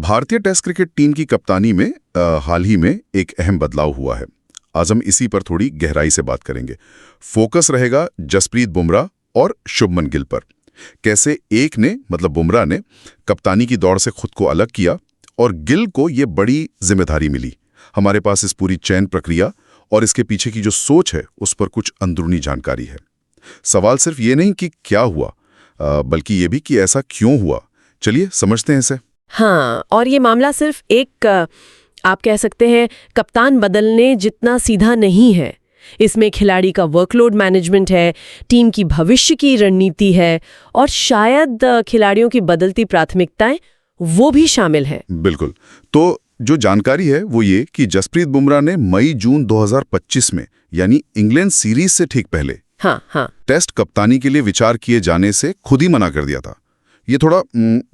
भारतीय test cricket team की कप्तानी में हाल ही में एक अहम बदलाव हुआ है। आज हम इसी पर थोड़ी गहराई से बात करेंगे। फोकस रहेगा जसप्रीत बुमराह और शुभमन गिल पर। कैसे एक ने मतलब बुमराह ने कप्तानी की दौड़ से खुद को अलग किया और गिल को ये बड़ी जिम्मेदारी मिली। हमारे पास इस पूरी चयन प्रक्रिया और इसके पीछे की जो सोच है उस पर कुछ अंदरूनी जानकारी है। सवाल सिर्फ ये नहीं कि क्या हुआ, बल्कि ये भी कि ऐसा क्यों हुआ। चलिए समझते हैं इसे। हाँ, और ये मामला सिर्फ एक आप कह सकते हैं कप्तान बदलने जितना सीधा नहीं है। इसमें खिलाड़ी का वर्कलोड मैनेजमेंट है, टीम की भविष्य की रणनीति है और शायद खिलाड़ियों की बदलती प्राथमिकताएं वो भी शामिल हैं। बिल्कुल। तो जो जानकारी है वो ये कि जसप्रीत बुमराह ने मई-जून 2025 में यानी इंग्लैंड सीरीज से ठीक पहले हाँ, टेस्ट कप्तानी के लिए विचार किए जाने से खुद ही मना कर दिया था। ये थोड़ा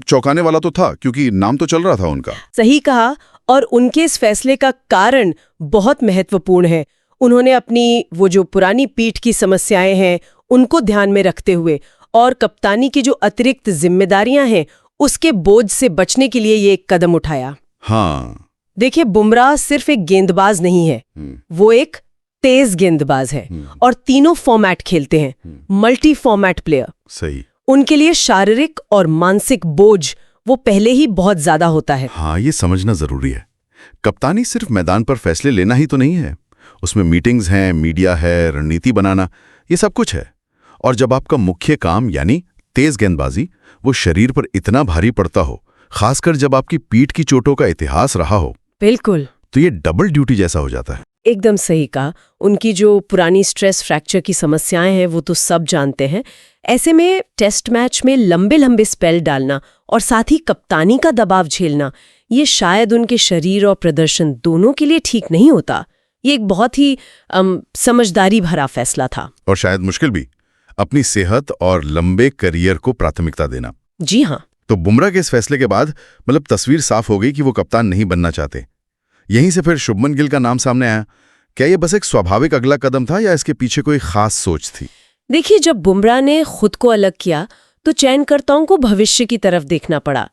चौंकाने वाला तो था क्योंकि नाम तो चल रहा था उनका। सही कहा, और उनके इस फैसले का कारण बहुत महत्वपूर्ण है। उन्होंने अपनी वो जो पुरानी पीठ की समस्याएं हैं उनको ध्यान में रखते हुए और कप्तानी की जो अतिरिक्त जिम्मेदारियां हैं उसके बोझ से बचने के लिए ये एक कदम उठाया। हाँ, देखिए, बुमराह सिर्फ एक गेंदबाज नहीं है, वो एक तेज गेंदबाज है और तीनों फॉर्मेट खेलते हैं, मल्टी फॉर्मेट प्लेयर। सही। उनके लिए शारीरिक और मानसिक बोझ वो पहले ही बहुत ज्यादा होता है। हाँ, ये समझना जरूरी है। कप्तानी सिर्फ मैदान पर फैसले लेना ही तो नहीं है, उसमें मीटिंग्स हैं, मीडिया है, रणनीति बनाना, ये सब कुछ है। और जब आपका मुख्य काम यानी तेज गेंदबाजी वो शरीर पर इतना भारी पड़ता हो, खासकर जब आपकी पीठ की चोटों का इतिहास रहा हो, बिल्कुल, तो ये डबल ड्यूटी जैसा हो जाता है। एकदम सही कहा। उनकी जो पुरानी स्ट्रेस फ्रैक्चर की समस्याएं हैं वो तो सब जानते हैं। ऐसे में टेस्ट मैच में लंबे लंबे स्पेल डालना और साथ ही कप्तानी का दबाव झेलना, ये शायद उनके शरीर और प्रदर्शन दोनों के लिए ठीक नहीं होता। ये एक बहुत ही समझदारी भरा फैसला था और शायद मुश्किल भी, अपनी सेहत और लंबे करियर को प्राथमिकता देना। जी हाँ। तो बुमराह के इस फैसले के बाद मतलब तस्वीर साफ हो गई कि वो कप्तान नहीं बनना चाहते। यहीं से फिर शुभमन गिल का नाम सामने आया। क्या ये बस एक स्वाभाविक अगला कदम था या इसके पीछे कोई खास सोच थी? देखिए, जब बुमराह ने खुद को अलग किया तो चयनकर्ताओं को भविष्य की तरफ देखना पड़ा।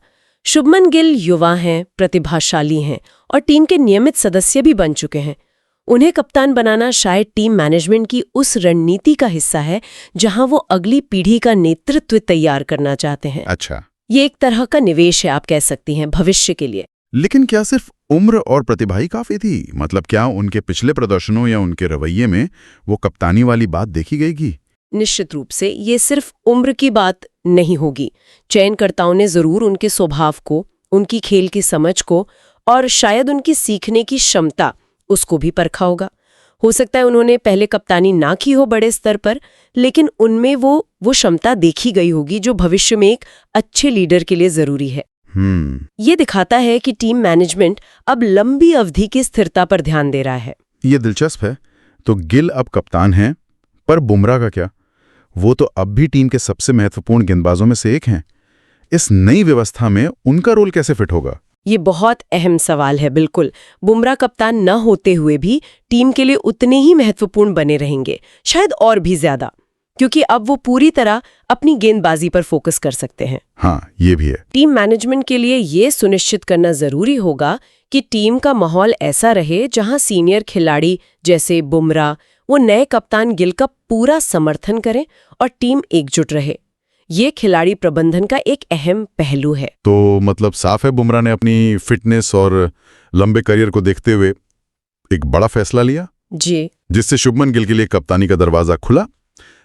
शुभमन गिल युवा हैं, प्रतिभाशाली हैं और टीम के नियमित सदस्य भी बन चुके हैं। उन्हें कप्तान बनाना शायद टीम मैनेजमेंट की उस रणनीति का हिस्सा है जहां वो अगली पीढ़ी का नेतृत्व तैयार करना चाहते हैं। अच्छा, ये एक तरह का निवेश है, आप कह सकती हैं, भविष्य के लिए। लेकिन क्या सिर्फ उम्र और प्रतिभा ही काफी थी? मतलब क्या उनके पिछले प्रदर्शनों या उनके रवैये में वो कप्तानी वाली बात देखी गई? निश्चित रूप से ये सिर्फ उम्र की बात नहीं होगी। चयनकर्ताओं ने जरूर उनके स्वभाव को, उनकी खेल की समझ को और शायद उनकी सीखने की क्षमता उसको भी परखा होगा। हो सकता है उन्होंने पहले कप्तानी ना की हो बड़े स्तर पर, लेकिन उनमें वो क्षमता देखी गई होगी जो भविष्य में एक अच्छे लीडर के लिए जरूरी है। ये दिखाता है कि टीम मैनेजमेंट अब लंबी अवधि की स्थिरता पर ध्यान दे रहा है। ये दिलचस्प है। तो गिल अब कप्तान हैं, पर बुमराह का क्या? वो तो अब भी टीम के सबसे महत्वपूर्ण गेंदबाजों में से एक हैं। इस नई व्यवस्था में उनका रोल कैसे फिट होगा? ये बहुत अहम सवाल है। बिल्कुल, बुमराह कप्तान न होते हुए भी टीम के लिए उतने ही महत्वपूर्ण बने रहेंगे, शायद और भी ज्यादा, क्योंकि अब वो पूरी तरह अपनी गेंदबाजी पर फोकस कर सकते हैं। हाँ, ये भी है। टीम मैनेजमेंट के लिए ये सुनिश्चित करना जरूरी होगा कि टीम का माहौल ऐसा रहे जहां सीनियर खिलाड़ी जैसे बुमराह वो नए कप्तान गिल का पूरा समर्थन करें और टीम एकजुट रहे। ये खिलाड़ी प्रबंधन का एक अहम पहलू है। तो मतलब साफ है बुमराह ने अपनी फिटनेस और लंबे करियर को देखते हुए एक बड़ा फैसला लिया जी, जिससे शुभमन गिल के लिए कप्तानी का दरवाजा खुला,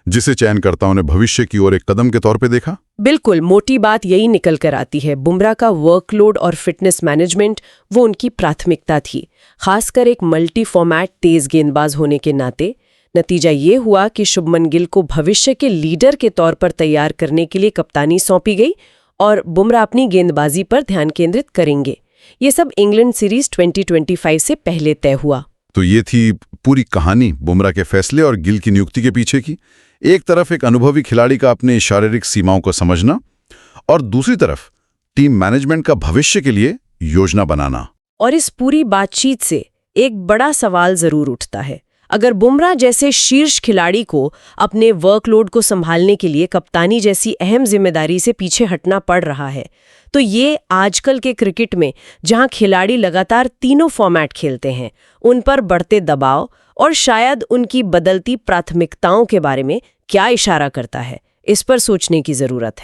जिसे चयनकर्ताओं ने भविष्य की ओर एक कदम के तौर पे देखा। बिल्कुल, मोटी बात यही निकल कर आती है। बुमराह का वर्कलोड और फिटनेस मैनेजमेंट वो उनकी प्राथमिकता थी, खासकर एक मल्टी फॉर्मेट तेज गेंदबाज होने के नाते। नतीजा ये हुआ कि शुभमन गिल को भविष्य के लीडर के तौर पर तैयार करने के लिए कप्तानी सौंपी गई और बुमराह अपनी गेंदबाजी पर ध्यान केंद्रित करेंगे। ये सब इंग्लैंड सीरीज 2025 से पहले तय हुआ। तो ये थी पूरी कहानी बुमराह के फैसले और गिल की नियुक्ति के पीछे की। एक तरफ एक अनुभवी खिलाड़ी का अपने शारीरिक सीमाओं को समझना और दूसरी तरफ टीम मैनेजमेंट का भविष्य के लिए योजना बनाना। और इस पूरी बातचीत से एक बड़ा सवाल जरूर उठता है। अगर बुमराह जैसे शीर्ष खिलाड़ी को अपने वर्कलोड को संभालने के लिए कप्तानी जैसी अहम जिम्मेदारी से पीछे हटना पड़ रहा है, तो ये आजकल के क्रिकेट में, जहां खिलाड़ी लगातार तीनों फॉर्मेट खेलते हैं, उन पर बढ़ते दबाव और शायद उनकी बदलती प्राथमिकताओं के बारे में क्या इशारा करता है, इस पर सोचने की जरूरत है।